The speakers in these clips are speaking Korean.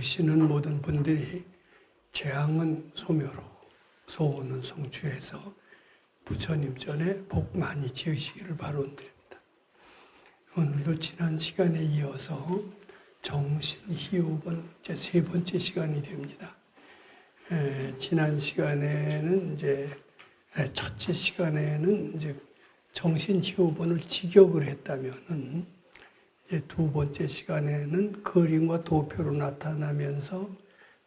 오시는 모든 분들이 재앙은 소멸로 소원은 성취해서 부처님 전에 복 많이 지으시기를 바라드립니다. 오늘도 지난 시간에 이어서 정신희흡은 이제 세 번째 시간이 됩니다. 지난 시간에는 첫째 시간에는 정신희흡원을 직역을 했다면은 이제 두 번째 시간에는 그림과 도표로 나타나면서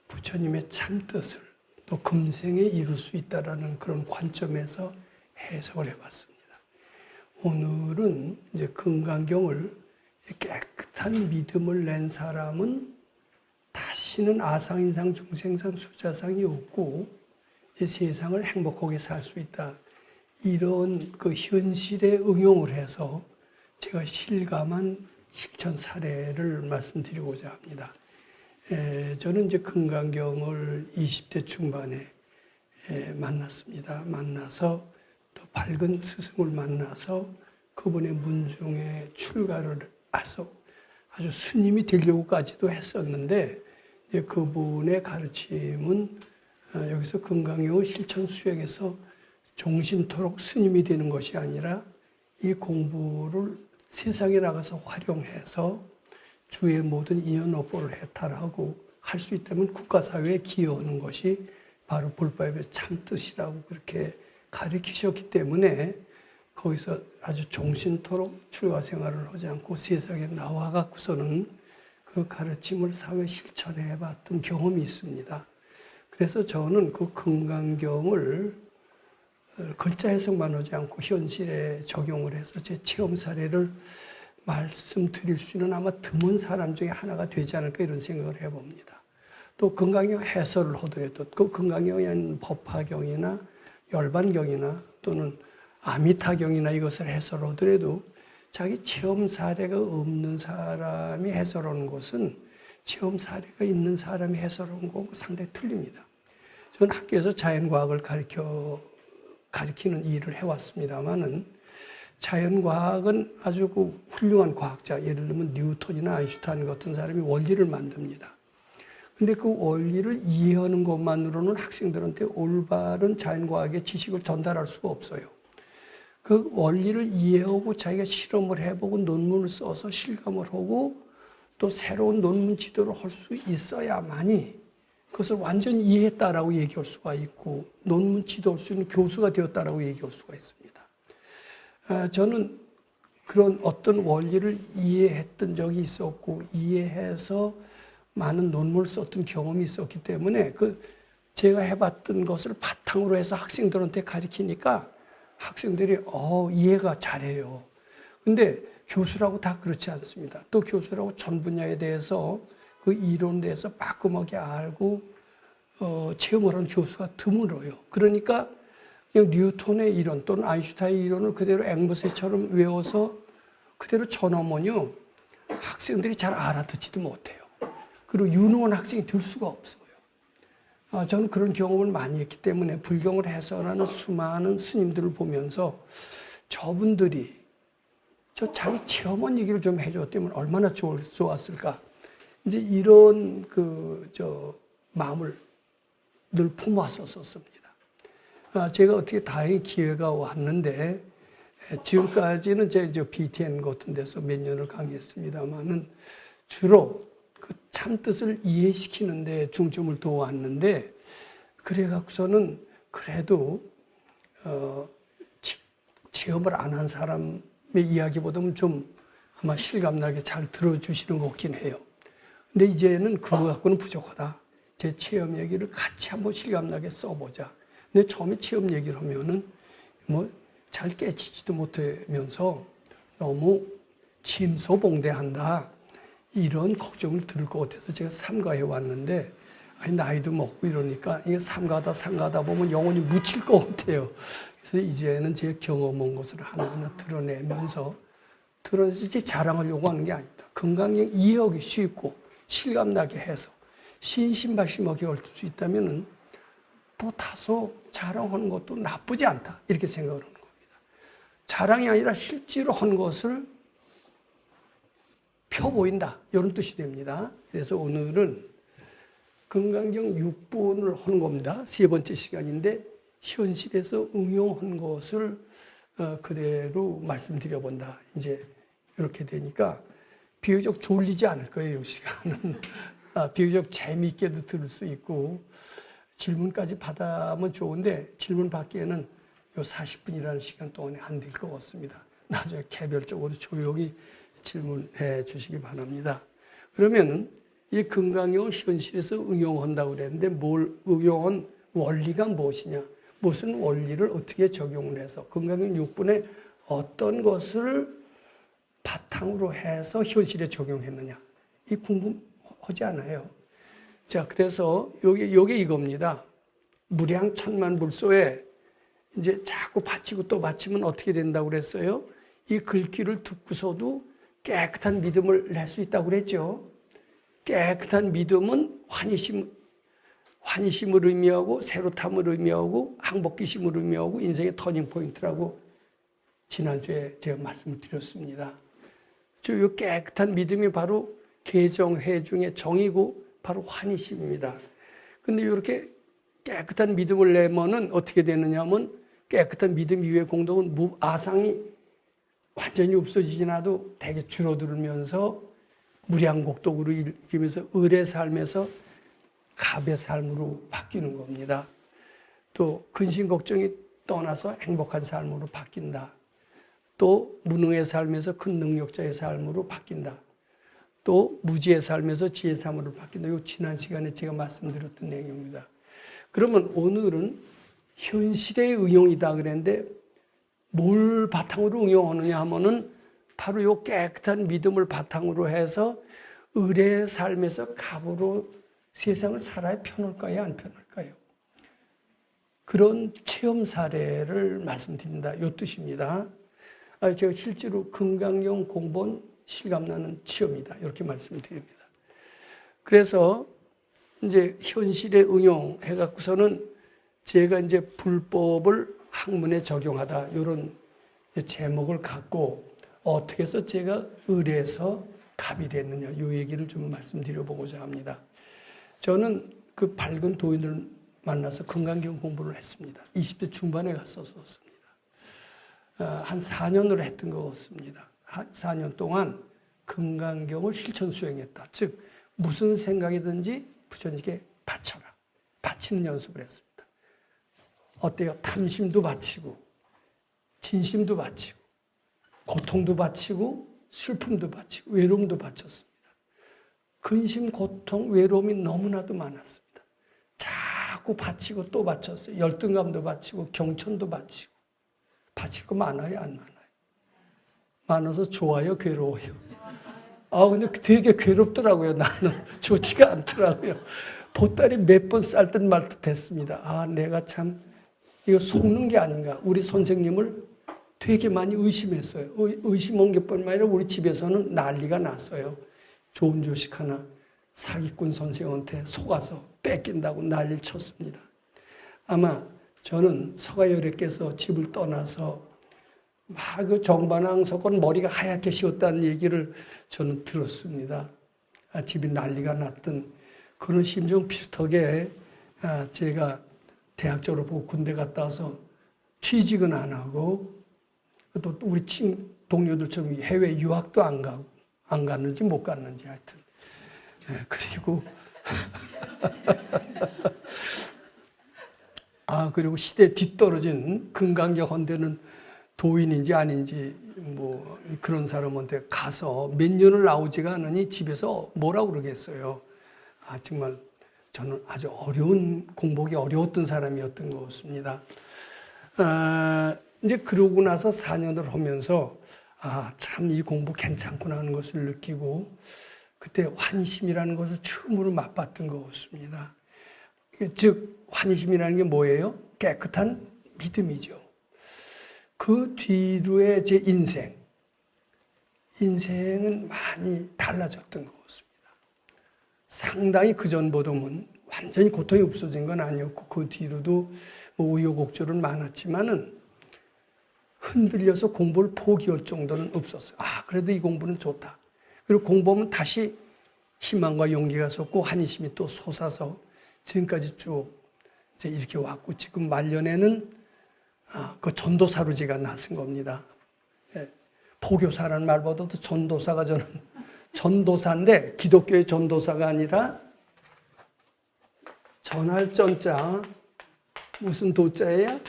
부처님의 참뜻을 또 금생에 이룰 수 있다라는 그런 관점에서 해석을 해봤습니다. 오늘은 이제 금강경을 깨끗한 믿음을 낸 사람은 다시는 아상인상 중생상 수자상이 없고 이제 세상을 행복하게 살 수 있다. 이런 그 현실에 응용을 해서 제가 실감한 실천 사례를 말씀드리고자 합니다. 저는 이제 금강경을 20대 중반에 만났습니다. 만나서 또 밝은 스승을 만나서 그분의 문중에 출가를 해서 아주 스님이 되려고까지도 했었는데 이제 그분의 가르침은 여기서 금강경을 실천 수행해서 종신토록 스님이 되는 것이 아니라 이 공부를 세상에 나가서 활용해서 주의 모든 인연업보를 해탈하고 할 수 있다면 국가사회에 기여하는 것이 바로 불법의 참뜻이라고 그렇게 가르치셨기 때문에 거기서 아주 종신토록 출가 생활을 하지 않고 세상에 나와 갖고서는 그 가르침을 사회 실천해 봤던 경험이 있습니다. 그래서 저는 그 금강경을 글자 해석만 하지 않고 현실에 적용을 해서 제 체험 사례를 말씀드릴 수 있는 아마 드문 사람 중에 하나가 되지 않을까 이런 생각을 해봅니다. 또 금강경 해설을 하더라도 그 금강경의 법화경이나 열반경이나 또는 아미타경이나 이것을 해설하더라도 자기 체험 사례가 없는 사람이 해설하는 것은 체험 사례가 있는 사람이 해설하는 것과 상당히 틀립니다. 저는 학교에서 자연과학을 가르치는 일을 해왔습니다만은 자연과학은 아주 그 훌륭한 과학자, 예를 들면 뉴턴이나 아인슈타인 같은 사람이 원리를 만듭니다. 근데 그 원리를 이해하는 것만으로는 학생들한테 올바른 자연과학의 지식을 전달할 수가 없어요. 그 원리를 이해하고 자기가 실험을 해보고 논문을 써서 실감을 하고 또 새로운 논문 지도를 할 수 있어야만이 그것을 완전히 이해했다라고 얘기할 수가 있고 논문 지도할 수 있는 교수가 되었다라고 얘기할 수가 있습니다. 저는 그런 어떤 원리를 이해했던 적이 있었고 이해해서 많은 논문을 썼던 경험이 있었기 때문에 제가 해봤던 것을 바탕으로 해서 학생들한테 가르치니까 학생들이 이해가 잘해요. 근데 교수라고 다 그렇지 않습니다. 또 교수라고 전 분야에 대해서 그 이론에 대해서 빠끔하게 알고 체험을 하는 교수가 드물어요. 그러니까 그냥 뉴턴의 이론 또는 아인슈타인의 이론을 그대로 앵무새처럼 외워서 그대로 전하면요 학생들이 잘 알아듣지도 못해요. 그리고 유능한 학생이 될 수가 없어요. 저는 그런 경험을 많이 했기 때문에 불경을 해설하는 수많은 스님들을 보면서 저분들이 자기 체험한 얘기를 좀 해줬다면 얼마나 좋았을까. 이제 이런 마음을 늘 품었었습니다. 제가 어떻게 다행히 기회가 왔는데 지금까지는 제 BTN 같은 데서 몇 년을 강의했습니다만은 주로 그 참뜻을 이해시키는 데 중점을 두어왔는데 그래갖고서는 그래도 체험을 안 한 사람의 이야기보다는 좀 아마 실감나게 잘 들어주시는 것 같긴 해요. 근데 이제는 그거 갖고는 부족하다. 제 체험 얘기를 같이 한번 실감나게 써보자. 근데 처음에 체험 얘기를 하면은 잘 깨치지도 못하면서 너무 침소봉대한다. 이런 걱정을 들을 것 같아서 제가 삼가해 왔는데 나이도 먹고 이러니까 이게 삼가다 보면 영혼이 묻힐 것 같아요. 그래서 이제는 제 경험한 것을 하나하나 드러내면서 이제 자랑하려고 하는 게 아닙니다. 건강에 이해하기 쉽고 실감나게 해서 신신발심하게 할 수 있다면은 또 다소 자랑하는 것도 나쁘지 않다 이렇게 생각을 하는 겁니다. 자랑이 아니라 실제로 한 것을 펴 보인다 이런 뜻이 됩니다. 그래서 오늘은 금강경 6번을 하는 겁니다. 세 번째 시간인데 현실에서 응용한 것을 그대로 말씀드려 본다. 이제 이렇게 되니까 비교적 졸리지 않을 거예요, 이 시간은. 비교적 재미있게도 들을 수 있고 질문까지 받으면 좋은데 질문 받기에는 요 40분이라는 시간 동안에 안 될 것 같습니다. 나중에 개별적으로 조용히 질문해 주시기 바랍니다. 그러면은 이 금강경을 현실에서 응용한다고 그랬는데 뭘 응용한 원리가 무엇이냐? 무슨 원리를 어떻게 적용을 해서 금강경 6분에 어떤 것을 바탕으로 해서 현실에 적용했느냐? 이 궁금하지 않아요? 자, 그래서 요게 이겁니다. 무량 천만불소에 이제 자꾸 바치고 또 바치면 어떻게 된다고 그랬어요? 이 글귀를 듣고서도 깨끗한 믿음을 낼 수 있다고 그랬죠. 깨끗한 믿음은 환희심을 의미하고 새로탐을 의미하고 항복기심을 의미하고 인생의 터닝포인트라고 지난주에 제가 말씀을 드렸습니다. 이 깨끗한 믿음이 바로 개정회 중의 정이고 바로 환희심입니다. 근데 이렇게 깨끗한 믿음을 내면은 어떻게 되느냐 하면 깨끗한 믿음 이후의 공덕은 아상이 완전히 없어지진 않아도 되게 줄어들면서 무량곡덕으로 이기면서 을의 삶에서 갑의 삶으로 바뀌는 겁니다. 또 근심 걱정이 떠나서 행복한 삶으로 바뀐다. 또 무능의 삶에서 큰 능력자의 삶으로 바뀐다. 또 무지의 삶에서 지혜의 삶으로 바뀐다. 이 지난 시간에 제가 말씀드렸던 내용입니다. 그러면 오늘은 현실의 응용이다 그랬는데 뭘 바탕으로 응용하느냐 하면은 바로 이 깨끗한 믿음을 바탕으로 해서 을의 삶에서 갑으로 세상을 살아야 편할까요? 안 편할까요? 그런 체험 사례를 말씀드린다. 이 뜻입니다. 제가 실제로 금강경 공본 실감나는 체험이다. 이렇게 말씀드립니다. 그래서 이제 현실에 응용해갖고서는 제가 이제 불법을 학문에 적용하다. 이런 제목을 갖고 어떻게 해서 제가 을에서 갑이 됐느냐. 이 얘기를 좀 말씀드려보고자 합니다. 저는 그 밝은 도인을 만나서 금강경 공부를 했습니다. 20대 중반에 갔었습니다. 한 4년을 했던 것 같습니다. 4년 동안 금강경을 실천 수행했다. 즉 무슨 생각이든지 부처님께 바쳐라. 바치는 연습을 했습니다. 어때요? 탐심도 바치고 진심도 바치고 고통도 바치고 슬픔도 바치고 외로움도 바쳤습니다. 근심, 고통, 외로움이 너무나도 많았습니다. 자꾸 바치고 또 바쳤어요. 열등감도 바치고 경천도 바치고 바칠 거 많아요? 안 많아요? 많아서 좋아요? 괴로워요? 근데 되게 괴롭더라고요. 나는 좋지가 않더라고요. 보따리 몇 번 쌀 듯 말 듯 했습니다. 내가 참 이거 속는 게 아닌가. 우리 선생님을 되게 많이 의심했어요. 의심한 것뿐만 아니라 우리 집에서는 난리가 났어요. 좋은 조식 하나 사기꾼 선생한테 속아서 뺏긴다고 난리를 쳤습니다. 아마 저는 서가열애께서 집을 떠나서 막 그 정반항석은 머리가 하얗게 씌웠다는 얘기를 저는 들었습니다. 집이 난리가 났던 그런 심정 비슷하게 제가 대학 졸업하고 군대 갔다 와서 취직은 안 하고 또 우리 동료들처럼 해외 유학도 안 가고 안 갔는지 못 갔는지 하여튼 그리고 그리고 시대에 뒤떨어진 금강경 헌데는 도인인지 아닌지 뭐 그런 사람한테 가서 몇 년을 나오지가 않으니 집에서 뭐라고 그러겠어요. 정말 저는 아주 공복이 어려웠던 사람이었던 것 같습니다. 이제 그러고 나서 4년을 하면서 참 이 공부 괜찮구나 하는 것을 느끼고 그때 환희심이라는 것을 처음으로 맛봤던 것 같습니다. 즉 환희심이라는 게 뭐예요? 깨끗한 믿음이죠. 그 뒤로의 제 인생은 많이 달라졌던 것 같습니다. 상당히 그전보다는 완전히 고통이 없어진 건 아니었고 그 뒤로도 우여곡절은 많았지만은 흔들려서 공부를 포기할 정도는 없었어요. 그래도 이 공부는 좋다. 그리고 공부하면 다시 희망과 용기가 솟고 환희심이 또 솟아서 지금까지 쭉 이제 이렇게 왔고, 지금 말년에는 그 전도사로 제가 나선 겁니다. 예, 포교사라는 말보다도 전도사가 저는 전도사인데, 기독교의 전도사가 아니라 전할 전자, 무슨 도자예요?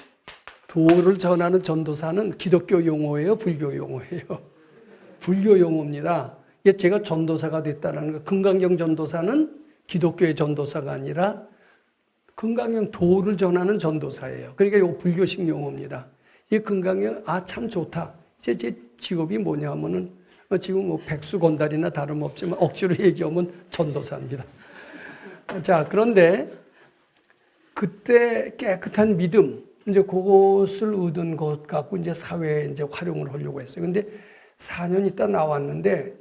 도를 전하는 전도사는 기독교 용어예요, 불교 용어예요? 불교 용어입니다. 이게 제가 전도사가 됐다는 거. 금강경 전도사는 기독교의 전도사가 아니라 금강경 도를 전하는 전도사예요. 그러니까 이거 불교식 용어입니다. 이 금강경, 참 좋다. 이제 제 직업이 뭐냐 하면은 지금 뭐 백수 건달이나 다름없지만 억지로 얘기하면 전도사입니다. 자, 그런데 그때 깨끗한 믿음, 이제 그것을 얻은 것 갖고 이제 사회에 이제 활용을 하려고 했어요. 근데 4년 있다 나왔는데,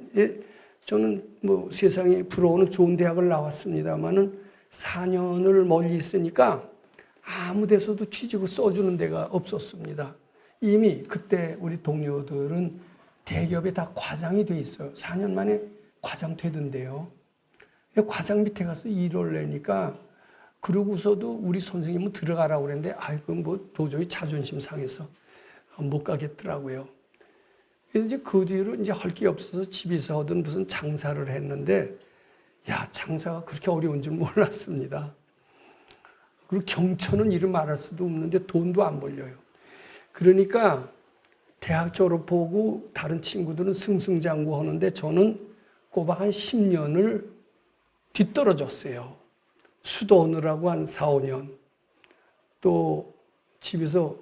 저는 뭐 세상에 부러워는 좋은 대학을 나왔습니다만은 4년을 멀리 있으니까 아무 데서도 취직을 써주는 데가 없었습니다. 이미 그때 우리 동료들은 대기업에 다 과장이 돼 있어요. 4년 만에 과장 되던데요. 과장 밑에 가서 일을 내니까, 그러고서도 우리 선생님은 들어가라고 그랬는데, 그럼 뭐 도저히 자존심 상해서 못 가겠더라고요. 그래서 이제 그 뒤로 이제 할 게 없어서 집에서 하던 무슨 장사를 했는데, 장사가 그렇게 어려운 줄 몰랐습니다. 그리고 경천은 이름 말할 수도 없는데 돈도 안 벌려요. 그러니까 대학 졸업하고 다른 친구들은 승승장구 하는데 저는 꼬박 한 10년을 뒤떨어졌어요. 수도원으라고 한 4, 5년. 또 집에서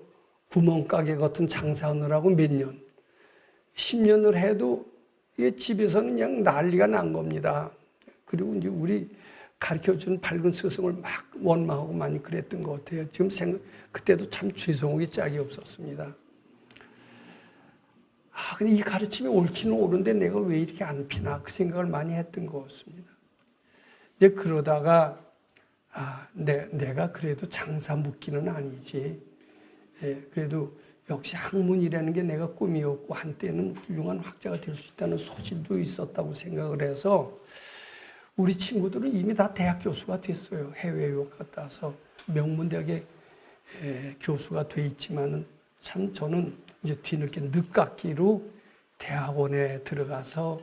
구멍가게 같은 장사하느라고 몇 년. 10년을 해도 집에서는 그냥 난리가 난 겁니다. 그리고 이제 우리 가르쳐준 밝은 스승을 막 원망하고 많이 그랬던 것 같아요. 지금 그때도 참 죄송하기 짝이 없었습니다. 근데 이 가르침이 옳기는 옳은데 내가 왜 이렇게 안 피나? 그 생각을 많이 했던 것 같습니다. 이제 그러다가, 내가 그래도 장사 묵기는 아니지. 그래도 역시 학문이라는 게 내가 꿈이었고, 한때는 훌륭한 학자가 될 수 있다는 소질도 있었다고 생각을 해서, 우리 친구들은 이미 다 대학 교수가 됐어요. 해외 유학 갔다 와서 명문대학에 교수가 돼 있지만은, 참 저는 이제 뒤늦게 늦깎이로 대학원에 들어가서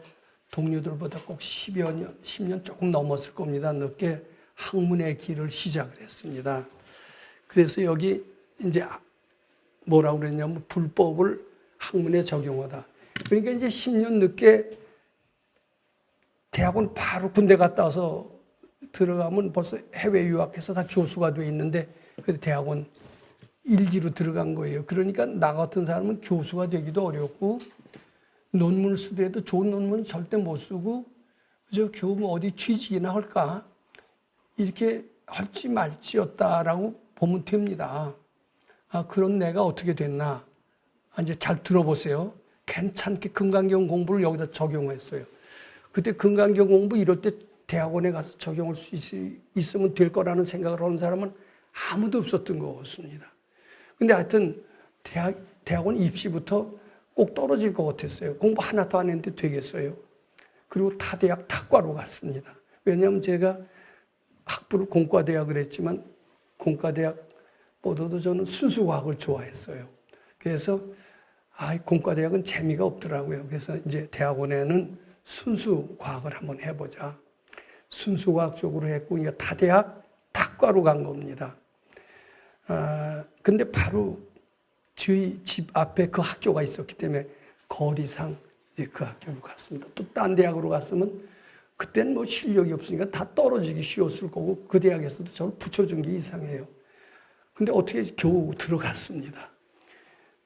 동료들보다 꼭 10년 조금 넘었을 겁니다. 늦게 학문의 길을 시작을 했습니다. 그래서 여기 이제 뭐라고 그랬냐면 불법을 학문에 적용하다. 그러니까 이제 10년 늦게 대학원 바로 군대 갔다 와서 들어가면 벌써 해외 유학해서 다 교수가 돼 있는데, 그 대학원 1기로 들어간 거예요. 그러니까 나 같은 사람은 교수가 되기도 어렵고, 논문을 쓰더라도 좋은 논문은 절대 못 쓰고, 겨우 뭐 어디 취직이나 할까? 이렇게 할지 말지였다라고 보면 됩니다. 그런 내가 어떻게 됐나? 이제 잘 들어보세요. 괜찮게 금강경 공부를 여기다 적용했어요. 그때 금강경 공부 이럴 때 대학원에 가서 적용할 수 있으면 될 거라는 생각을 하는 사람은 아무도 없었던 것 같습니다. 근데 하여튼 대학원 입시부터 꼭 떨어질 것 같았어요. 공부 하나도 안 했는데 되겠어요. 그리고 타대학 탁과로 갔습니다. 왜냐하면 제가 학부를 공과대학을 했지만 공과대학보다도 저는 순수과학을 좋아했어요. 그래서 공과대학은 재미가 없더라고요. 그래서 이제 대학원에는 순수과학을 한번 해보자. 순수과학 쪽으로 했고, 이거 타대학 탁과로 간 겁니다. 근데 바로 저희 집 앞에 그 학교가 있었기 때문에 거리상 이제 그 학교로 갔습니다. 또 딴 대학으로 갔으면 그때는 뭐 실력이 없으니까 다 떨어지기 쉬웠을 거고, 그 대학에서도 저를 붙여준 게 이상해요. 근데 어떻게 겨우 들어갔습니다.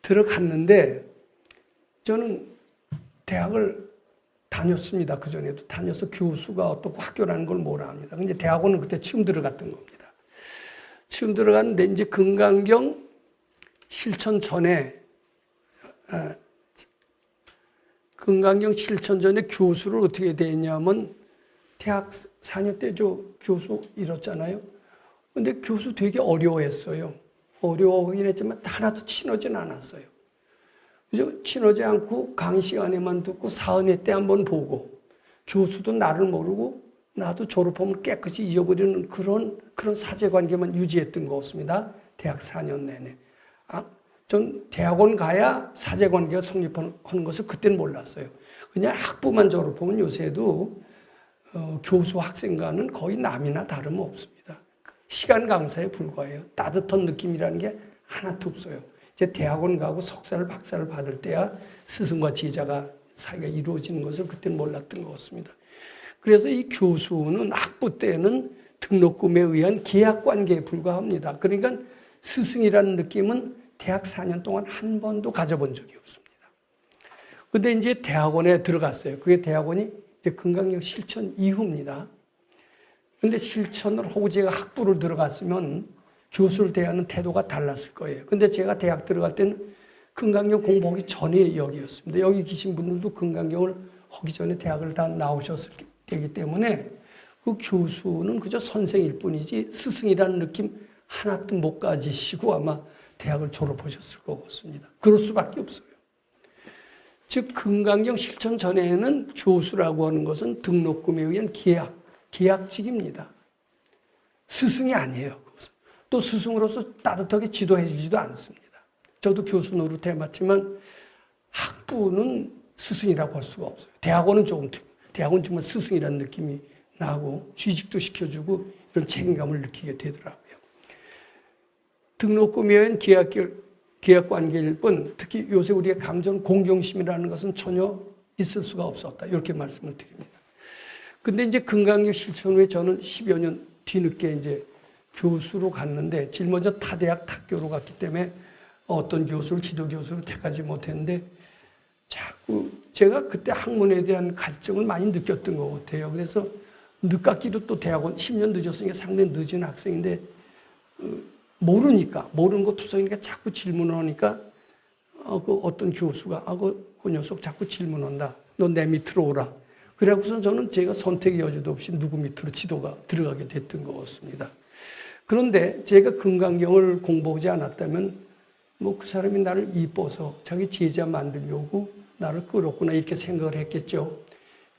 들어갔는데 저는 대학을 다녔습니다. 그전에도 다녀서 교수가 어떻고 학교라는 걸 뭐라 합니다. 근데 대학원은 그때 처음 들어갔던 겁니다. 처음 들어갔는데 이제 금강경 실천 전에, 금강경 실천 전에 교수를 어떻게 됐냐면, 대학 4년 때 저 교수 잃었잖아요. 근데 교수 되게 어려워했어요. 어려워하긴 했지만 하나도 친하진 않았어요. 그죠? 친하지 않고 강의 시간에만 듣고 사은회 때 한번 보고, 교수도 나를 모르고 나도 졸업하면 깨끗이 잊어버리는 그런 사제관계만 유지했던 것 같습니다. 대학 4년 내내. 전 대학원 가야 사제관계가 성립하는 것을 그때는 몰랐어요. 그냥 학부만 졸업하면 요새도 교수 학생과는 거의 남이나 다름없습니다. 시간 강사에 불과해요. 따뜻한 느낌이라는 게 하나도 없어요. 이제 대학원 가고 석사를 박사를 받을 때야 스승과 제자가 사이가 이루어지는 것을 그때는 몰랐던 것 같습니다. 그래서 이 교수는 학부 때는 등록금에 의한 계약관계에 불과합니다. 그러니까 스승이라는 느낌은 대학 4년 동안 한 번도 가져본 적이 없습니다. 근데 이제 대학원에 들어갔어요. 그게 대학원이 이제 금강경 실천 이후입니다. 근데 실천을 하고 제가 학부를 들어갔으면 교수를 대하는 태도가 달랐을 거예요. 근데 제가 대학 들어갈 때는 금강경 공부하기 전에 여기였습니다. 여기 계신 분들도 금강경을 하기 전에 대학을 다 나오셨을 때이기 때문에 그 교수는 그저 선생일 뿐이지 스승이라는 느낌 하나도 못 가지시고 아마 대학을 졸업하셨을 것 같습니다. 그럴 수밖에 없어요. 즉 금강경 실천 전에는 교수라고 하는 것은 등록금에 의한 계약직입니다. 스승이 아니에요. 또 스승으로서 따뜻하게 지도해 주지도 않습니다. 저도 교수 노릇 해봤지만 학부는 스승이라고 할 수가 없어요. 대학원은 대학원 정말 스승이라는 느낌이 나고 취직도 시켜주고 이런 책임감을 느끼게 되더라고요. 등록금에 의한 계약관계일 뿐 특히 요새 우리의 강조는 공경심이라는 것은 전혀 있을 수가 없었다. 이렇게 말씀을 드립니다. 근데 이제 금강경 실천 후에 저는 10여 년 뒤늦게 이제 교수로 갔는데 제일 먼저 타대학 타교로 갔기 때문에 어떤 교수를 지도교수로 택하지 못했는데 자꾸 제가 그때 학문에 대한 갈증을 많이 느꼈던 것 같아요. 그래서 늦깎이로 또 대학원 10년 늦었으니까 상당히 늦은 학생인데 모르는 거 투성이니까 자꾸 질문을 하니까 그 어떤 교수가 그 녀석 자꾸 질문한다. 너 내 밑으로 오라. 그래갖고서 저는 제가 선택의 여지도 없이 누구 밑으로 지도가 들어가게 됐던 것 같습니다. 그런데 제가 금강경을 공부하지 않았다면 그 사람이 나를 이뻐서 자기 제자 만들려고 나를 끌었구나 이렇게 생각을 했겠죠.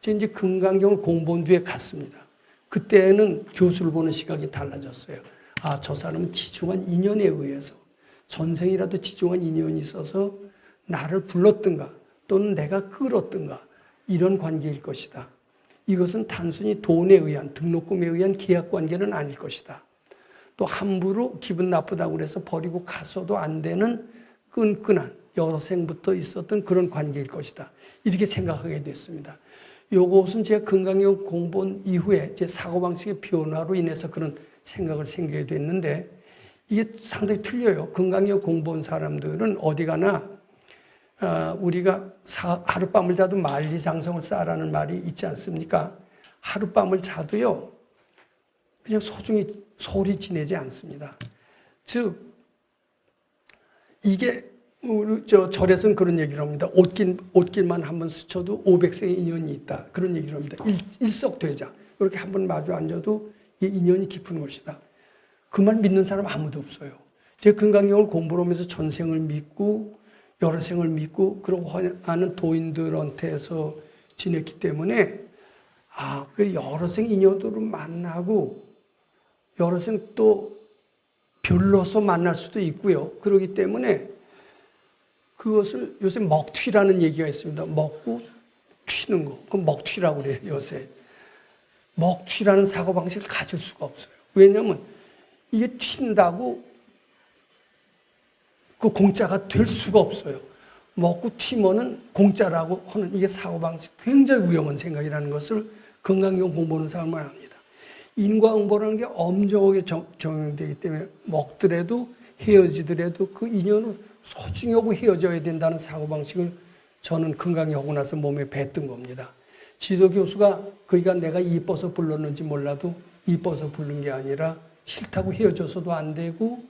제가 이제 금강경을 공부한 뒤에 갔습니다. 그때는 교수를 보는 시각이 달라졌어요. 저 사람은 지중한 인연에 의해서 전생이라도 지중한 인연이 있어서 나를 불렀든가 또는 내가 끌었든가 이런 관계일 것이다. 이것은 단순히 돈에 의한 등록금에 의한 계약관계는 아닐 것이다. 또 함부로 기분 나쁘다고 해서 버리고 가서도 안 되는 끈끈한 여러 생부터 있었던 그런 관계일 것이다. 이렇게 생각하게 됐습니다. 이것은 제가 금강경 공부한 이후에 제 사고방식의 변화로 인해서 그런 생각을 생기게 됐는데 이게 상당히 틀려요. 금강경 공부한 사람들은 어디 가나 우리가 하룻밤을 자도 만리장성을 쌓으라는 말이 있지 않습니까? 하룻밤을 자도요 그냥 소홀히 지내지 않습니다. 즉 이게 우리 절에서는 그런 얘기를 합니다. 옷길만 한번 스쳐도 500세의 인연이 있다. 그런 얘기를 합니다. 일석되자. 이렇게 한번 마주 앉아도 이 인연이 깊은 것이다. 그 말 믿는 사람 아무도 없어요. 제가 금강경을 공부를 하면서 전생을 믿고 여러 생을 믿고 그러고 하는 도인들한테서 지냈기 때문에 그 여러 생 인연들을 만나고 여러 생 또 별로서 만날 수도 있고요. 그렇기 때문에 그것을 요새 먹튀라는 얘기가 있습니다. 먹고 튀는 거. 그건 먹튀라고 그래요, 요새. 먹튀라는 사고방식을 가질 수가 없어요. 왜냐하면 이게 튄다고 그 공짜가 될 수가 없어요. 먹고 튀면은 공짜라고 하는 이게 사고방식 굉장히 위험한 생각이라는 것을 금강경 공부하는 사람은 압니다. 인과응보라는 게 엄정하게 적용되기 때문에 먹더라도 헤어지더라도 그 인연을 소중히 하고 헤어져야 된다는 사고방식을 저는 금강경 하고 나서 몸에 뱉던 겁니다. 지도교수가 그러니까 내가 이뻐서 불렀는지 몰라도 이뻐서 부른 게 아니라 싫다고 헤어져서도 안 되고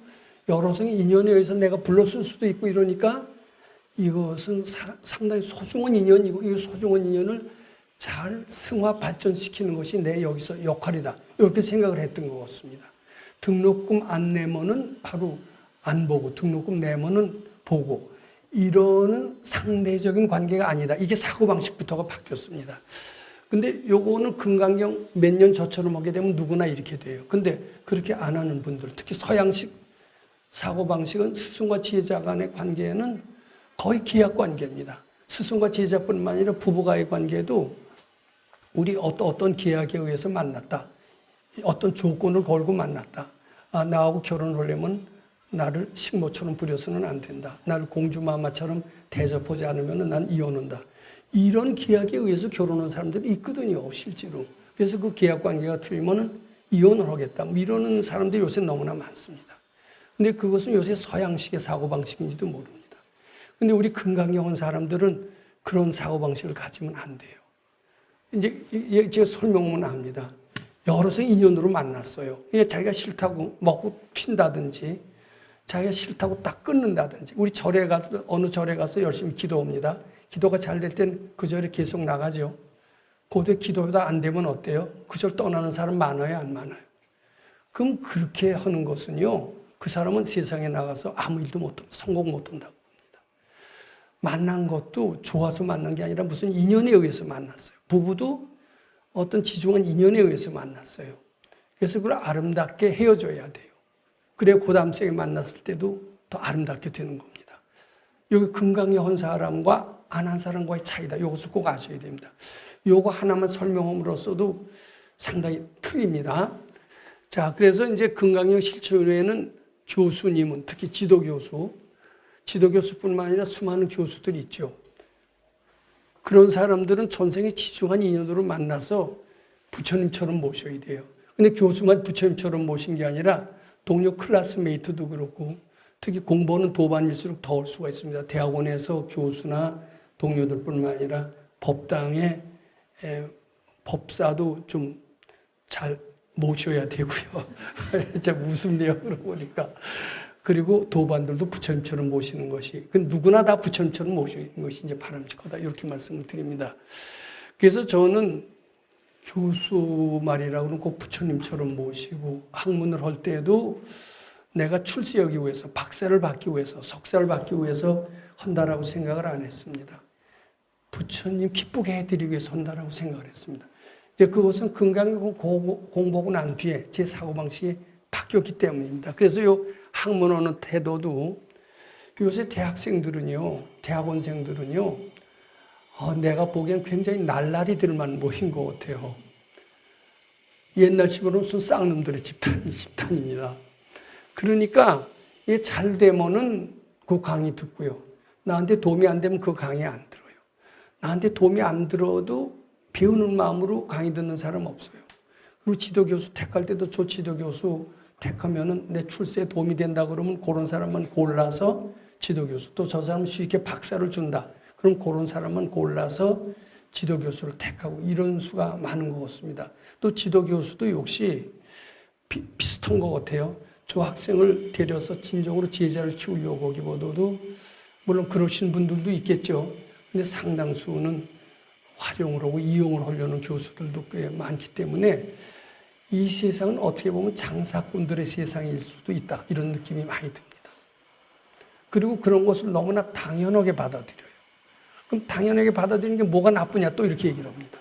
여러 생의 인연에 의해서 내가 불렀을 수도 있고 이러니까 이것은 상당히 소중한 인연이고 이 소중한 인연을 잘 승화 발전시키는 것이 내 여기서 역할이다. 이렇게 생각을 했던 것 같습니다. 등록금 안 내면은 바로 안 보고 등록금 내면은 보고 이러는 상대적인 관계가 아니다. 이게 사고방식부터가 바뀌었습니다. 근데 요거는 금강경 몇 년 저처럼 하게 되면 누구나 이렇게 돼요. 근데 그렇게 안 하는 분들, 특히 서양식 사고방식은 스승과 제자 간의 관계는 거의 기약 관계입니다. 스승과 제자뿐만 아니라 부부가의 관계도 우리 어떤 계약에 의해서 만났다. 어떤 조건을 걸고 만났다. 나하고 결혼하려면 나를 식모처럼 부려서는 안 된다. 나를 공주마마처럼 대접하지 않으면 난 이혼한다. 이런 계약에 의해서 결혼한 사람들이 있거든요, 실제로. 그래서 그 계약 관계가 틀리면 이혼을 하겠다. 이러는 사람들이 요새 너무나 많습니다. 근데 그것은 요새 서양식의 사고방식인지도 모릅니다. 근데 우리 금강경 온 사람들은 그런 사고방식을 가지면 안 돼요. 이제 제가 설명만 합니다. 여러서 인연으로 만났어요. 자기가 싫다고 먹고 튄다든지, 자기가 싫다고 딱 끊는다든지, 우리 절에 가서, 어느 절에 가서 열심히 기도합니다. 기도가 잘 될 땐 그 절에 계속 나가죠. 고대 기도가 안 되면 어때요? 그 절 떠나는 사람 많아요, 안 많아요? 그럼 그렇게 하는 것은요, 그 사람은 세상에 나가서 아무 일도 못하고 성공 못한다고 봅니다. 만난 것도 좋아서 만난 게 아니라 무슨 인연에 의해서 만났어요. 부부도 어떤 지중한 인연에 의해서 만났어요. 그래서 그걸 아름답게 헤어져야 돼요. 그래야 그 다음 생에 만났을 때도 더 아름답게 되는 겁니다. 여기 금강경 한 사람과 안 한 사람과의 차이다. 이것을 꼭 아셔야 됩니다. 요거 하나만 설명함으로써도 상당히 틀립니다. 자, 그래서 이제 금강경 실천회에는 교수님은 특히 지도교수뿐만 아니라 수많은 교수들이 있죠. 그런 사람들은 전생에 지중한 인연으로 만나서 부처님처럼 모셔야 돼요. 근데 교수만 부처님처럼 모신 게 아니라 동료 클래스메이트도 그렇고 특히 공부하는 도반일수록 더 올 수가 있습니다. 대학원에서 교수나 동료들뿐만 아니라 법당에 법사도 좀 잘 모셔야 되고요. 제가 웃음네요. 그러고 보니까. 그리고 도반들도 부처님처럼 모시는 것이, 누구나 다 부처님처럼 모시는 것이 이제 바람직하다. 이렇게 말씀을 드립니다. 그래서 저는 교수 말이라고는 꼭 부처님처럼 모시고, 학문을 할 때도 내가 출세하기 위해서, 박사를 받기 위해서, 석사를 받기 위해서 한다라고 생각을 안 했습니다. 부처님 기쁘게 해드리기 위해서 한다라고 생각을 했습니다. 그것은 금강경 공부하고 난 뒤에 제 사고방식이 바뀌었기 때문입니다. 그래서 요 학문하는 태도도 요새 대학원생들은요, 내가 보기엔 굉장히 날라리들만 모인 것 같아요. 옛날 식으로는 무슨 쌍놈들의 집단입니다. 그러니까 잘 되면은 그 강의 듣고요. 나한테 도움이 안 되면 그 강의 안 들어요. 나한테 도움이 안 들어도 배우는 마음으로 강의 듣는 사람 없어요. 그리고 지도교수 택할 때도 저 지도교수 택하면은 내 출세에 도움이 된다 그러면 그런 사람만 골라서 지도교수, 또 저 사람은 쉽게 박사를 준다. 그럼 그런 사람만 골라서 지도교수를 택하고 이런 수가 많은 것 같습니다. 또 지도교수도 역시 비슷한 것 같아요. 저 학생을 데려서 진정으로 제자를 키우려고 하기보다도 물론 그러신 분들도 있겠죠. 근데 상당수는 활용을 하고 이용을 하려는 교수들도 꽤 많기 때문에 이 세상은 어떻게 보면 장사꾼들의 세상일 수도 있다. 이런 느낌이 많이 듭니다. 그리고 그런 것을 너무나 당연하게 받아들여요. 그럼 당연하게 받아들이는 게 뭐가 나쁘냐 또 이렇게 얘기를 합니다.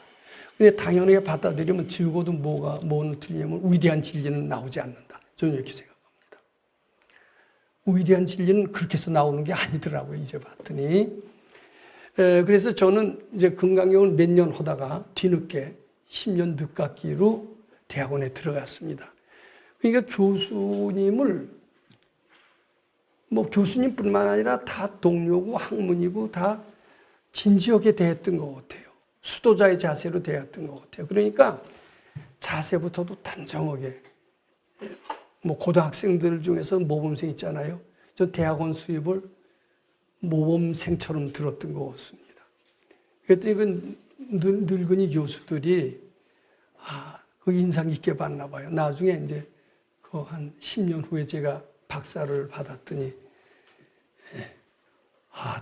근데 당연하게 받아들이면 적어도 뭐는 틀리냐면 위대한 진리는 나오지 않는다. 저는 이렇게 생각합니다. 위대한 진리는 그렇게 해서 나오는 게 아니더라고요. 이제 봤더니. 그래서 저는 이제 금강경을 몇 년 하다가 뒤늦게 10년 늦깎이로 대학원에 들어갔습니다. 그러니까 교수님을 교수님뿐만 아니라 다 동료고 학문이고 다 진지하게 대했던 것 같아요. 수도자의 자세로 대했던 것 같아요. 그러니까 자세부터도 단정하게 고등학생들 중에서 모범생 있잖아요. 저 대학원 수입을 모범생처럼 들었던 것 같습니다. 그랬더니 그 늙은이 교수들이 그 인상 깊게 봤나 봐요. 나중에 이제 그 한 10년 후에 제가 박사를 받았더니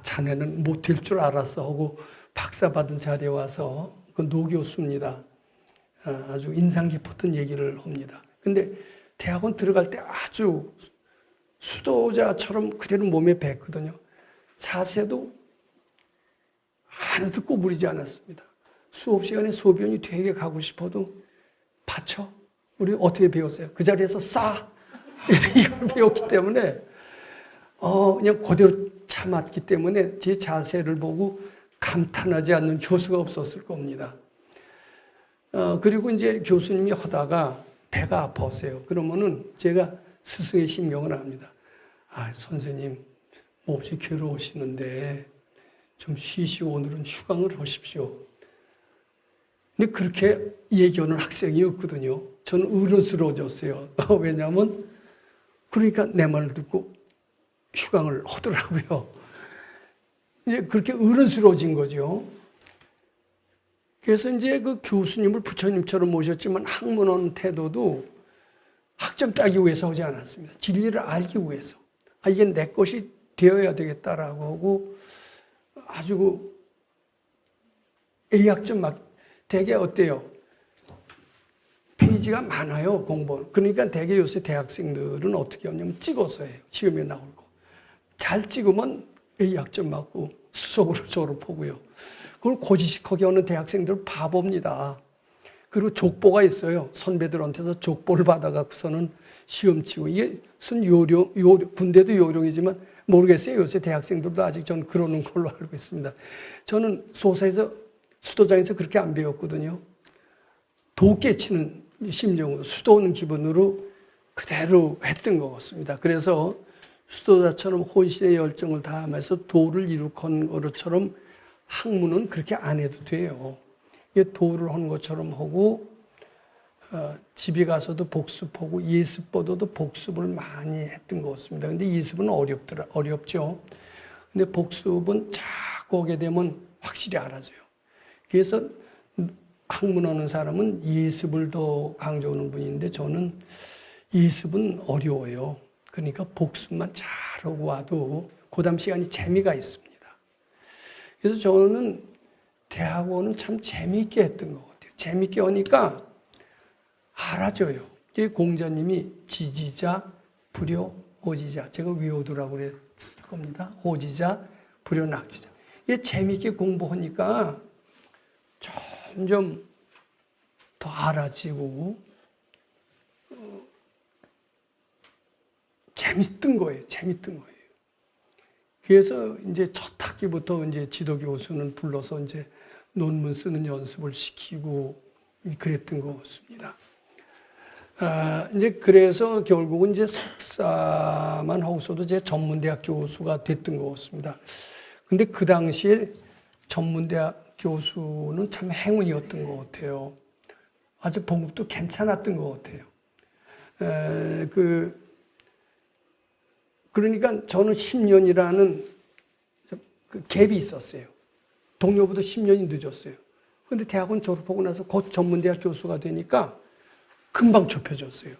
자네는 못될 줄 알았어 하고 박사 받은 자리에 와서 그 노 교수입니다. 아주 인상 깊었던 얘기를 합니다. 근데 대학원 들어갈 때 아주 수도자처럼 그대로 몸에 뱄거든요. 자세도 하나도 꼬부리지 않았습니다. 수업 시간에 소변이 되게 가고 싶어도 받쳐. 우리 어떻게 배웠어요? 그 자리에서 싸. 이걸 배웠기 때문에 그냥 그대로 참았기 때문에 제 자세를 보고 감탄하지 않는 교수가 없었을 겁니다. 그리고 이제 교수님이 하다가 배가 아파서요. 그러면은 제가 스승의 심경을 압니다. 선생님, 몹시 괴로우시는데 좀 쉬시고 오늘은 휴강을 하십시오. 근데 그렇게 얘기하는 학생이었거든요. 저는 어른스러워졌어요. 왜냐하면 그러니까 내 말을 듣고 휴강을 하더라고요. 이제 그렇게 어른스러워진 거죠. 그래서 이제 그 교수님을 부처님처럼 모셨지만 학문하는 태도도 학점 따기 위해서 하지 않았습니다. 진리를 알기 위해서. 이게 내 것이 되어야 되겠다라고 하고 아주 A학점 막 되게 어때요? 페이지가 많아요, 공부. 그러니까 되게 요새 대학생들은 어떻게 하냐면 찍어서 해요. 시험에 나올 거. 잘 찍으면 A학점 맞고 수석으로 졸업하고요. 그걸 고지식하게 하는 대학생들은 바보입니다. 그리고 족보가 있어요. 선배들한테서 족보를 받아갖고서는 시험 치고. 이게 무슨 요령, 군대도 요령이지만 모르겠어요. 요새 대학생들도 아직 전 그러는 걸로 알고 있습니다. 저는 소사에서, 수도장에서 그렇게 안 배웠거든요. 도 깨치는 심정으로, 수도는 기분으로 그대로 했던 것 같습니다. 그래서 수도자처럼 혼신의 열정을 다하면서 도를 이룩한 것처럼 학문은 그렇게 안 해도 돼요. 도를 한 것처럼 하고 집에 가서도 복습하고 예습보다도 복습을 많이 했던 것 같습니다. 근데 예습은 어렵죠. 근데 복습은 자꾸 하게 되면 확실히 알아져요. 그래서 학문하는 사람은 예습을 더 강조하는 분인데 저는 예습은 어려워요. 그러니까 복습만 잘하고 와도 그 다음 시간이 재미가 있습니다. 그래서 저는 대학원은 참 재미있게 했던 것 같아요. 재미있게 하니까 알아져요. 공자님이 지지자, 불효, 호지자. 제가 위호두라고 그랬을 겁니다. 호지자, 불효, 낙지자. 이게 재미있게 공부하니까 점점 더 알아지고 재밌던 거예요. 재밌던 거예요. 그래서 이제 첫 학기부터 이제 지도 교수는 불러서 이제 논문 쓰는 연습을 시키고 그랬던 것 같습니다. 이제 그래서 결국은 이제 석사만 하고서도 제 전문대학 교수가 됐던 것 같습니다. 근데 그 당시에 전문대학 교수는 참 행운이었던 것 같아요. 아주 봉급도 괜찮았던 것 같아요. 그러니까 저는 10년이라는 그 갭이 있었어요. 동료보다 10년이 늦었어요. 그런데 대학원 졸업하고 나서 곧 전문대학 교수가 되니까 금방 좁혀졌어요.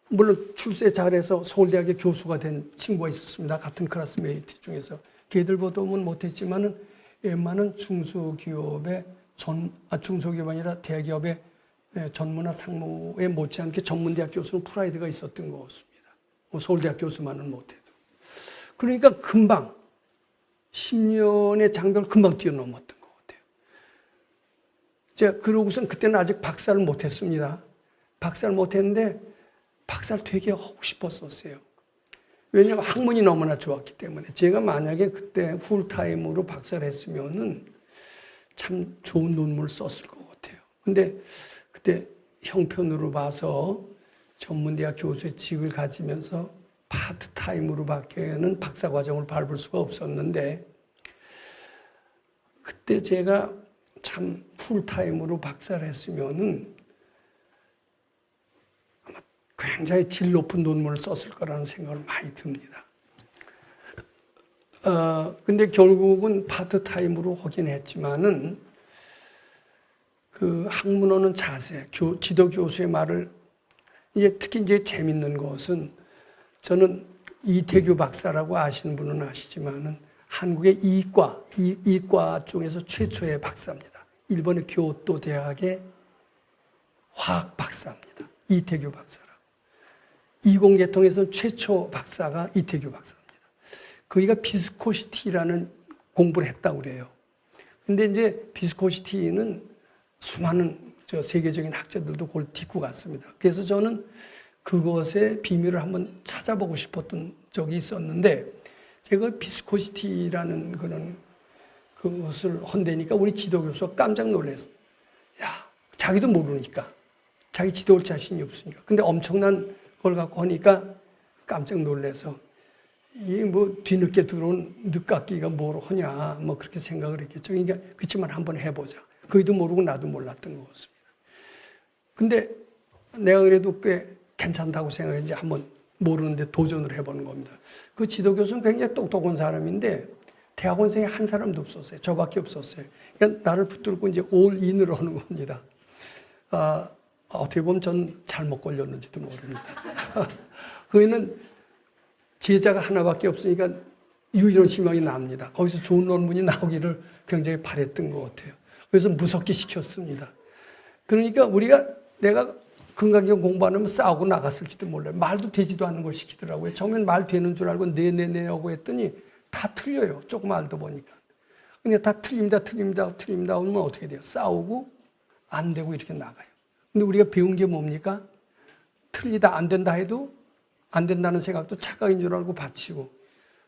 물론 출세 잘해서 서울대학의 교수가 된 친구가 있었습니다. 같은 클래스메이트 중에서. 걔들보다는 못했지만은 웬만한 중소기업의 중소기업이 아니라 대기업의 전무나 상무에 못지않게 전문대학 교수는 프라이드가 있었던 것 같습니다. 서울대학 교수만은 못해도. 그러니까 금방 10년의 장벽을 금방 뛰어넘었던 것 같아요. 제가 그러고선 그때는 아직 박사를 못했습니다. 박사를 못했는데 박사를 되게 하고 싶었었어요. 왜냐하면 학문이 너무나 좋았기 때문에. 제가 만약에 그때 풀타임으로 박사를 했으면은 참 좋은 논문을 썼을 것 같아요. 근데 그때 형편으로 봐서 전문대학 교수의 직을 가지면서 파트타임으로밖에는 박사과정을 밟을 수가 없었는데 그때 제가 참 풀타임으로 박사를 했으면은 아마 굉장히 질 높은 논문을 썼을 거라는 생각을 많이 듭니다. 근데 결국은 파트타임으로 하긴 했지만은 그 학문하는 자세, 지도 교수의 말을 특히 이제 재밌는 것은 저는 이태규 박사라고 아시는 분은 아시지만은 한국의 이과 쪽에서 최초의 박사입니다. 일본의 교토 대학의 화학 박사입니다. 이태규 박사라고. 이공계통에서 최초 박사가 이태규 박사입니다. 그이가 비스코시티라는 공부를 했다고 그래요. 근데 이제 비스코시티는 수많은 세계적인 학자들도 그걸 딛고 갔습니다. 그래서 저는 그것의 비밀을 한번 찾아보고 싶었던 적이 있었는데, 제가 비스코시티라는 그것을 헌대니까 우리 지도교수가 깜짝 놀랐어요. 야, 자기도 모르니까. 자기 지도할 자신이 없으니까. 근데 엄청난 걸 갖고 하니까 깜짝 놀라서, 이게 뭐 뒤늦게 들어온 늦깎이가 뭘 하냐, 뭐 그렇게 생각을 했겠죠. 그러니까 그렇지만 한번 해보자. 그이도 모르고 나도 몰랐던 것 같습니다. 근데 내가 그래도 꽤 괜찮다고 생각했는지 한번 모르는데 도전을 해보는 겁니다. 그 지도교수는 굉장히 똑똑한 사람인데 대학원생이 한 사람도 없었어요. 저밖에 없었어요. 그러니까 나를 붙들고 이제 올인을 하는 겁니다. 어떻게 보면 전 잘못 걸렸는지도 모릅니다. 그이는 제자가 하나밖에 없으니까 유일한 희망이 납니다. 거기서 좋은 논문이 나오기를 굉장히 바랬던 것 같아요. 그래서 무섭게 시켰습니다. 그러니까 내가 금강경 공부하면 싸우고 나갔을지도 몰라요. 말도 되지도 않는 걸 시키더라고요. 처음엔 말 되는 줄 알고 네네네 하고 했더니 다 틀려요. 조금 알다 보니까. 근데 다 틀립니다 하면 어떻게 돼요? 싸우고 안 되고 이렇게 나가요. 근데 우리가 배운 게 뭡니까? 틀리다 안 된다 해도 안 된다는 생각도 착각인 줄 알고 바치고,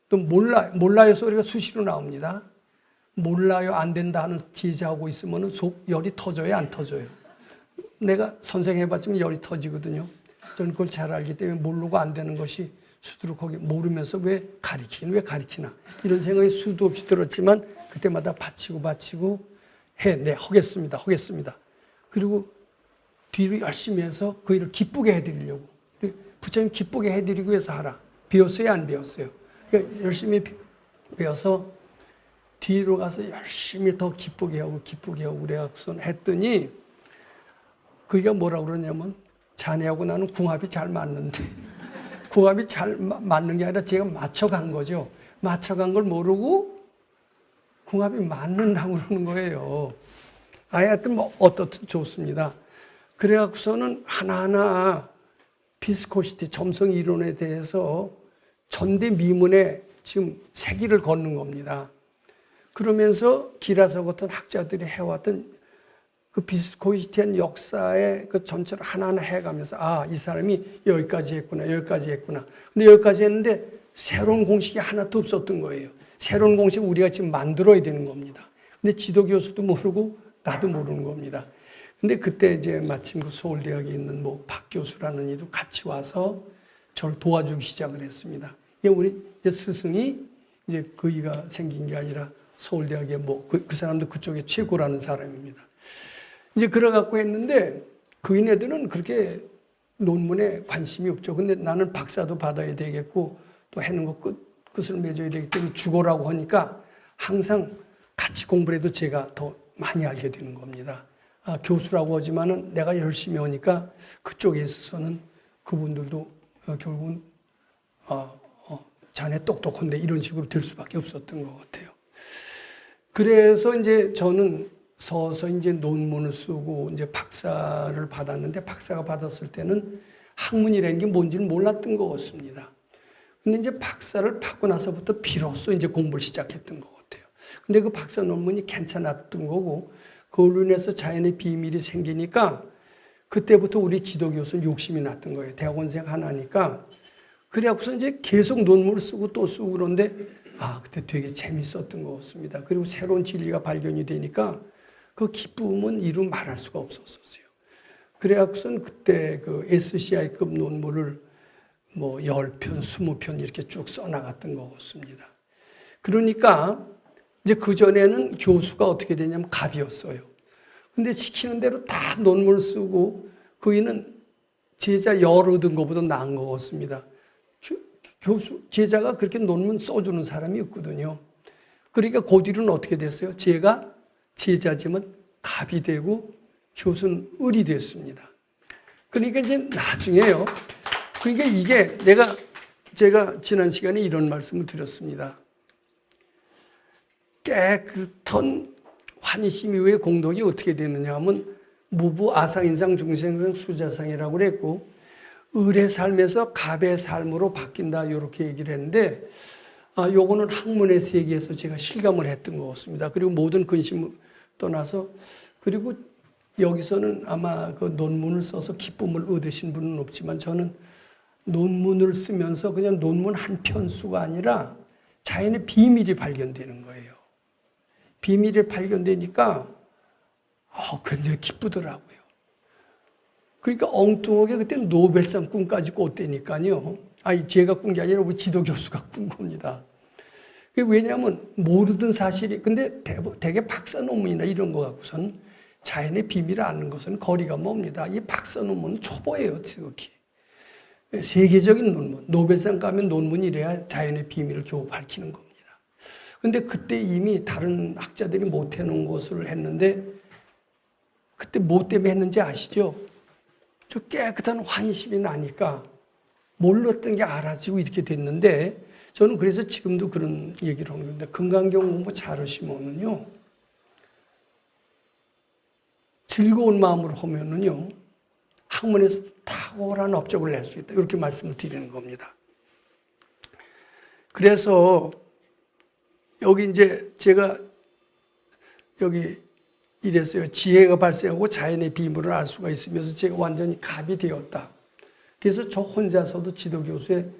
또 몰라요 소리가 수시로 나옵니다. 몰라요 안 된다 하는 제자하고 있으면 열이 터져요 안 터져요? 내가 선생 해봤지만 열이 터지거든요. 저는 그걸 잘 알기 때문에 모르고 안 되는 것이 수두룩하게 모르면서 왜 가리키나 이런 생각이 수도 없이 들었지만 그때마다 바치고 네 하겠습니다. 그리고 뒤로 열심히 해서 그 일을 기쁘게 해드리려고. 부처님 기쁘게 해드리기 위해서 하라. 배웠어요 안 배웠어요? 그러니까 열심히 배워서 뒤로 가서 열심히 더 기쁘게 하고 그래갖고선 했더니 그게 뭐라고 그러냐면, 자네하고 나는 궁합이 잘 맞는데, 궁합이 잘 맞는 게 아니라 제가 맞춰간 거죠. 맞춰간 걸 모르고 궁합이 맞는다고 그러는 거예요. 하여튼 뭐 어떻든 좋습니다. 그래갖고서는 하나하나 비스코시티 점성 이론에 대해서 전대미문에 지금 세기를 걷는 겁니다. 그러면서 기라서 같은 학자들이 해왔던 그 비스코시티한 역사의 그 전체를 하나하나 해가면서 이 사람이 여기까지 했구나. 근데 여기까지 했는데 새로운 공식이 하나도 없었던 거예요. 새로운 공식을 우리가 지금 만들어야 되는 겁니다. 근데 지도교수도 모르고 나도 모르는 겁니다. 근데 그때 이제 마침 그 서울대학에 있는 박 교수라는 이도 같이 와서 저를 도와주기 시작을 했습니다. 우리 스승이 이제 그이가 생긴 게 아니라 서울대학의 그 사람도 그쪽에 최고라는 사람입니다. 이제 그래갖고 했는데 그인 애들은 그렇게 논문에 관심이 없죠. 근데 나는 박사도 받아야 되겠고 또 해는 거 끝을 맺어야 되기 때문에 죽어라고 하니까 항상 같이 공부를 해도 제가 더 많이 알게 되는 겁니다. 교수라고 하지만은 내가 열심히 하니까 그쪽에 있어서는 그분들도 결국은 자네 똑똑한데 이런 식으로 될 수밖에 없었던 것 같아요. 그래서 이제 저는 서서 이제 논문을 쓰고 이제 박사를 받았는데, 박사가 받았을 때는 학문이라는 게 뭔지는 몰랐던 것 같습니다. 근데 이제 박사를 받고 나서부터 비로소 이제 공부를 시작했던 것 같아요. 근데 그 박사 논문이 괜찮았던 거고, 그걸로 인해서 자연의 비밀이 생기니까 그때부터 우리 지도교수는 욕심이 났던 거예요. 대학원생 하나니까. 그래갖고서 이제 계속 논문을 쓰고 또 쓰고 그런데 그때 되게 재밌었던 것 같습니다. 그리고 새로운 진리가 발견이 되니까 그 기쁨은 이루 말할 수가 없었어요. 그래갖고선 그때 그 SCI급 논문을 10편, 20편 이렇게 쭉 써나갔던 것 같습니다. 그러니까 이제 그전에는 교수가 어떻게 되냐면 갑이었어요. 근데 시키는 대로 다 논문을 쓰고 그이는 제자 열 얻은 것보다 나은 것 같습니다. 제자가 그렇게 논문 써주는 사람이 없거든요. 그러니까 그 뒤로는 어떻게 됐어요? 제가 제자지만 갑이 되고 교수는 을이 됐습니다. 그러니까 이제 나중에요. 그러니까 이게 제가 지난 시간에 이런 말씀을 드렸습니다. 깨끗한 환희심 이후의 공덕이 어떻게 되느냐 하면 무부 아상인상 중생상 수자상이라고 그랬고, 을의 삶에서 갑의 삶으로 바뀐다 이렇게 얘기를 했는데, 요거는 학문의 세계에서 제가 실감을 했던 것 같습니다. 그리고 모든 근심을 떠나서, 그리고 여기서는 아마 그 논문을 써서 기쁨을 얻으신 분은 없지만, 저는 논문을 쓰면서 그냥 논문 한 편수가 아니라 자연의 비밀이 발견되는 거예요. 비밀이 발견되니까 굉장히 기쁘더라고요. 그러니까 엉뚱하게 그때 노벨상 꿈까지 꿨다니까요. 제가 꾼 게 아니라 우리 지도 교수가 꾼 겁니다. 왜냐하면 모르던 사실이, 근데 대개 박사 논문이나 이런 거 갖고선 자연의 비밀을 아는 것은 거리가 멉니다. 이 박사 논문은 초보예요, 지극히. 세계적인 논문, 노벨상 가면 논문이래야 자연의 비밀을 겨우 밝히는 겁니다. 근데 그때 이미 다른 학자들이 못 해놓은 것을 했는데, 그때 뭐 때문에 했는지 아시죠? 저 깨끗한 환심이 나니까 몰랐던 게 알아지고 이렇게 됐는데, 저는 그래서 지금도 그런 얘기를 하는 건데, 금강경 공부 잘하시면은요, 즐거운 마음으로 하면은요, 학문에서 탁월한 업적을 낼 수 있다. 이렇게 말씀을 드리는 겁니다. 그래서 여기 이제 제가 여기 이랬어요. 지혜가 발생하고 자연의 비밀을 알 수가 있으면서 제가 완전히 갑이 되었다. 그래서 저 혼자서도 지도교수의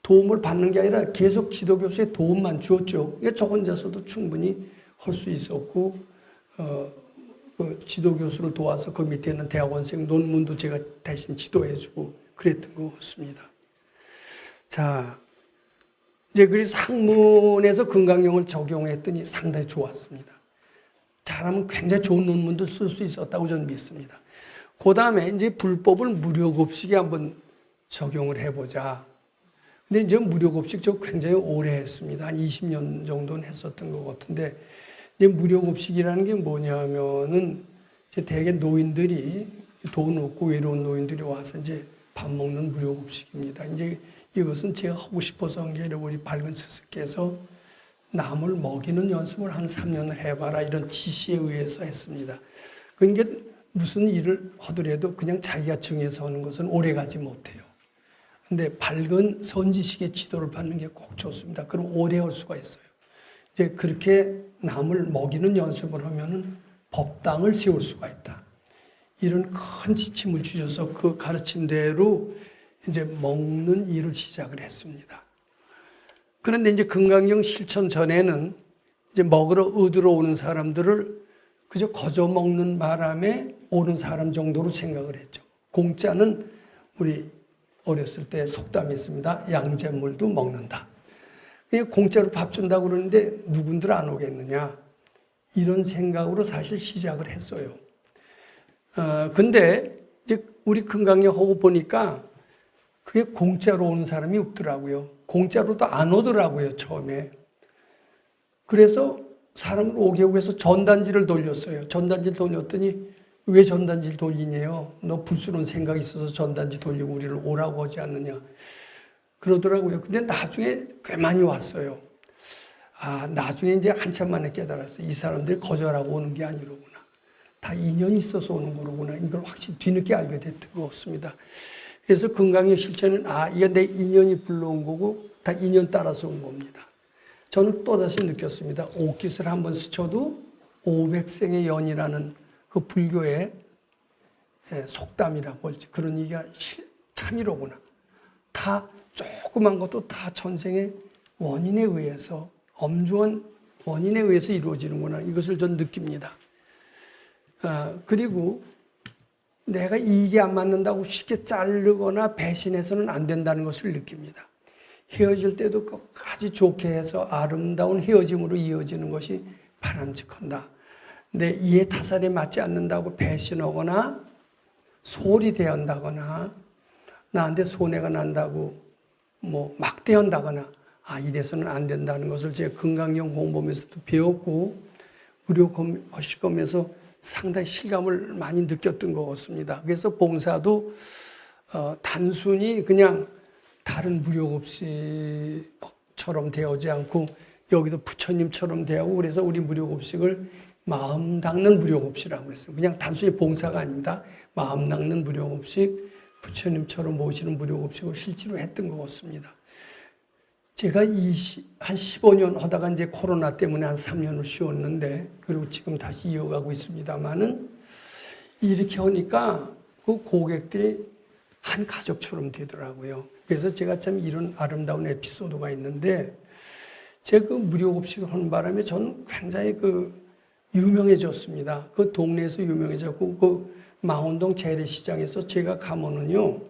도움을 받는 게 아니라 계속 지도교수의 도움만 주었죠. 그러니까 저 혼자서도 충분히 할 수 있었고, 그 지도교수를 도와서 그 밑에 있는 대학원생 논문도 제가 대신 지도해주고 그랬던 것 같습니다. 자, 이제 그래서 학문에서 금강경을 적용했더니 상당히 좋았습니다. 잘하면 굉장히 좋은 논문도 쓸 수 있었다고 저는 믿습니다. 그 다음에 이제 불법을 무료급식에 한번 적용을 해보자. 근데 이제 무료급식 저 굉장히 오래 했습니다. 한 20년 정도는 했었던 것 같은데, 이제 무료급식이라는 게 뭐냐면은 이제 대개 노인들이 돈 없고 외로운 노인들이 와서 이제 밥 먹는 무료급식입니다. 이제 이것은 제가 하고 싶어서 한 게 아니라 우리 밝은 스승께서 남을 먹이는 연습을 한 3년을 해봐라 이런 지시에 의해서 했습니다. 그러니까 무슨 일을 하더라도 그냥 자기가 정해서 하는 것은 오래가지 못해요. 근데 밝은 선지식의 지도를 받는 게 꼭 좋습니다. 그럼 오래 할 수가 있어요. 이제 그렇게 남을 먹이는 연습을 하면은 법당을 세울 수가 있다. 이런 큰 지침을 주셔서 그 가르침대로 이제 먹는 일을 시작을 했습니다. 그런데 이제 금강경 실천 전에는 이제 먹으러 얻으러 오는 사람들을 그저 거저 먹는 바람에 오는 사람 정도로 생각을 했죠. 공짜는 우리 어렸을 때 속담이 있습니다. 양잿물도 먹는다. 공짜로 밥 준다고 그러는데 누군들 안 오겠느냐. 이런 생각으로 사실 시작을 했어요. 근데 이제 우리 금강경 하고 보니까 그게 공짜로 오는 사람이 없더라고요. 공짜로도 안 오더라고요, 처음에. 그래서 사람을 오게 하고 해서 전단지를 돌렸어요. 전단지를 돌렸더니 왜 전단지를 돌리냐요? 너 불순한 생각이 있어서 전단지 돌리고 우리를 오라고 하지 않느냐. 그러더라고요. 근데 나중에 꽤 많이 왔어요. 나중에 이제 한참 만에 깨달았어요. 이 사람들이 거절하고 오는 게 아니로구나. 다 인연이 있어서 오는 거로구나. 이걸 확실히 뒤늦게 알게 됐던 것 같습니다. 그래서 금강경 실천은 이게 내 인연이 불러온 거고 다 인연 따라서 온 겁니다. 저는 또다시 느꼈습니다. 옥깃을 한번 스쳐도 500생의 연이라는 그 불교의 속담이라고 할지 그런 얘기가 참이로구나. 다 조그만 것도 다 전생의 원인에 의해서 엄중한 원인에 의해서 이루어지는구나. 이것을 전 느낍니다. 그리고 내가 이익이 안 맞는다고 쉽게 자르거나 배신해서는 안 된다는 것을 느낍니다. 헤어질 때도 끝까지 좋게 해서 아름다운 헤어짐으로 이어지는 것이 바람직한다. 내 이해 타산에 맞지 않는다고 배신하거나 소홀히 대한다거나 나한테 손해가 난다고 막대한다거나 이래서는 안 된다는 것을 제가 금강경 공부하면서도 배웠고 무료하시면서 상당히 실감을 많이 느꼈던 것 같습니다. 그래서 봉사도 단순히 그냥 다른 무료급식처럼 되어지 않고 여기도 부처님처럼 되고 그래서 우리 무료급식을 마음 닦는 무료급식이라고 그랬어요. 그냥 단순히 봉사가 아닙니다. 마음 닦는 무료급식, 부처님처럼 모시는 무료급식을 실제로 했던 것 같습니다. 제가 한 15년 하다가 이제 코로나 때문에 한 3년을 쉬었는데, 그리고 지금 다시 이어가고 있습니다만은, 이렇게 하니까 그 고객들이 한 가족처럼 되더라고요. 그래서 제가 참 이런 아름다운 에피소드가 있는데, 제가 그 무료급식을 하는 바람에 저는 굉장히 유명해졌습니다. 그 동네에서 유명해졌고, 그 망원동 재래시장에서 제가 가면은요,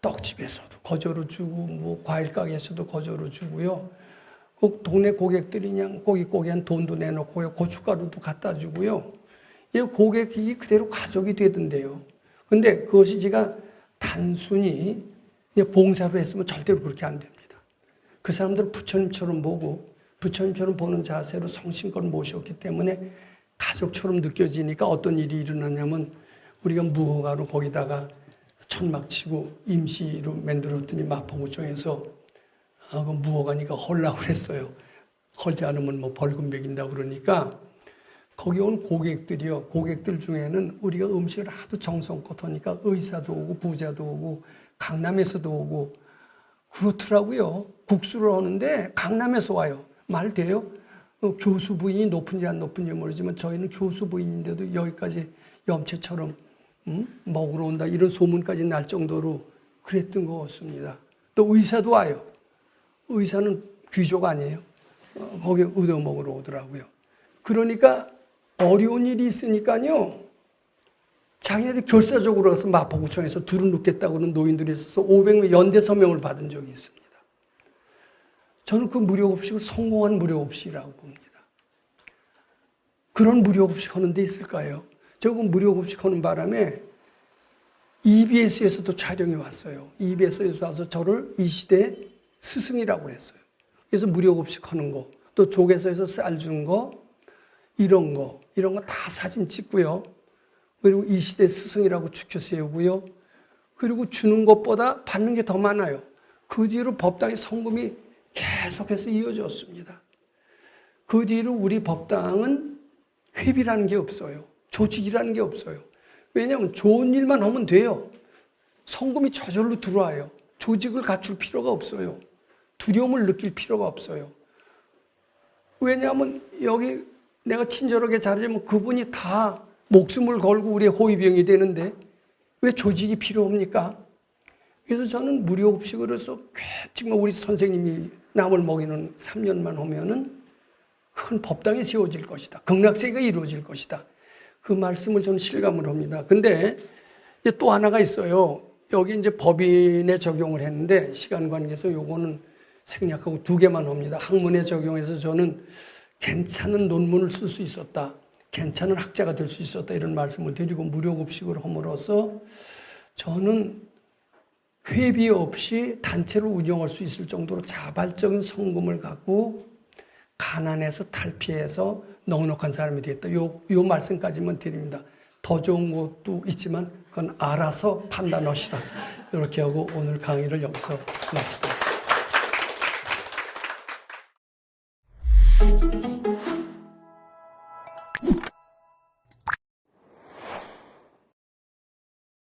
떡집에서도 거저로 주고, 뭐 과일 가게에서도 거저로 주고요. 그 동네 고객들이 그냥 고기한 돈도 내놓고요, 고춧가루도 갖다 주고요. 이 고객이 그대로 가족이 되던데요. 근데 그것이 제가 단순히 봉사로 했으면 절대로 그렇게 안 됩니다. 그 사람들을 부처님처럼 보고 부처님처럼 보는 자세로 성심껏 모셨기 때문에 가족처럼 느껴지니까 어떤 일이 일어나냐면, 우리가 무허가로 거기다가 천막 치고 임시로 만들었더니 마포구청에서 그 무허가니까 헐라고 그랬어요. 헐지 않으면 뭐 벌금 매긴다고 그러니까 거기 온 고객들이요. 고객들 중에는 우리가 음식을 하도 정성껏 하니까 의사도 오고 부자도 오고 강남에서도 오고 그렇더라고요. 국수를 하는데 강남에서 와요. 말 돼요? 교수 부인이 높은지 안 높은지 모르지만 저희는 교수 부인인데도 여기까지 염채처럼 먹으러 온다 이런 소문까지 날 정도로 그랬던 것 같습니다. 또 의사도 와요. 의사는 귀족 아니에요. 거기 의대 먹으러 오더라고요. 그러니까 어려운 일이 있으니까요, 자기네들 결사적으로 가서 마포구청에서 둘을 눕겠다고는 노인들이 있어서 500명 연대 서명을 받은 적이 있습니다. 저는 그 무료급식을 성공한 무료급식이라고 봅니다. 그런 무료급식 하는 데 있을까요? 저 그 무료급식 하는 바람에 EBS에서도 촬영이 왔어요. EBS에서 와서 저를 이 시대 스승이라고 그랬어요. 그래서 무료급식 하는 거, 또 조개서에서 쌀 주는 거, 이런 거 다 사진 찍고요. 그리고 이 시대 스승이라고 추켜 세우고요. 그리고 주는 것보다 받는 게 더 많아요. 그 뒤로 법당의 성금이 계속해서 이어졌습니다. 그 뒤로 우리 법당은 회비라는 게 없어요. 조직이라는 게 없어요. 왜냐하면 좋은 일만 하면 돼요. 성금이 저절로 들어와요. 조직을 갖출 필요가 없어요. 두려움을 느낄 필요가 없어요. 왜냐하면 여기 내가 친절하게 잘해주면 그분이 다 목숨을 걸고 우리의 호위병이 되는데 왜 조직이 필요합니까? 그래서 저는 무료급식으로 해서 정말 우리 선생님이 남을 먹이는 3년만 하면은 큰 법당이 세워질 것이다. 극락세계가 이루어질 것이다. 그 말씀을 저는 실감을 합니다. 근데 또 하나가 있어요. 여기 이제 법인에 적용을 했는데 시간 관계에서 요거는 생략하고 2개만 합니다. 학문에 적용해서 저는 괜찮은 논문을 쓸 수 있었다. 괜찮은 학자가 될 수 있었다. 이런 말씀을 드리고 무료급식을 함으로써 저는 회비 없이 단체를 운영할 수 있을 정도로 자발적인 성금을 갖고 가난해서 탈피해서 넉넉한 사람이 되겠다. 요 말씀까지만 드립니다. 더 좋은 것도 있지만 그건 알아서 판단하시라. 이렇게 하고 오늘 강의를 여기서 마치도록 하겠습니다.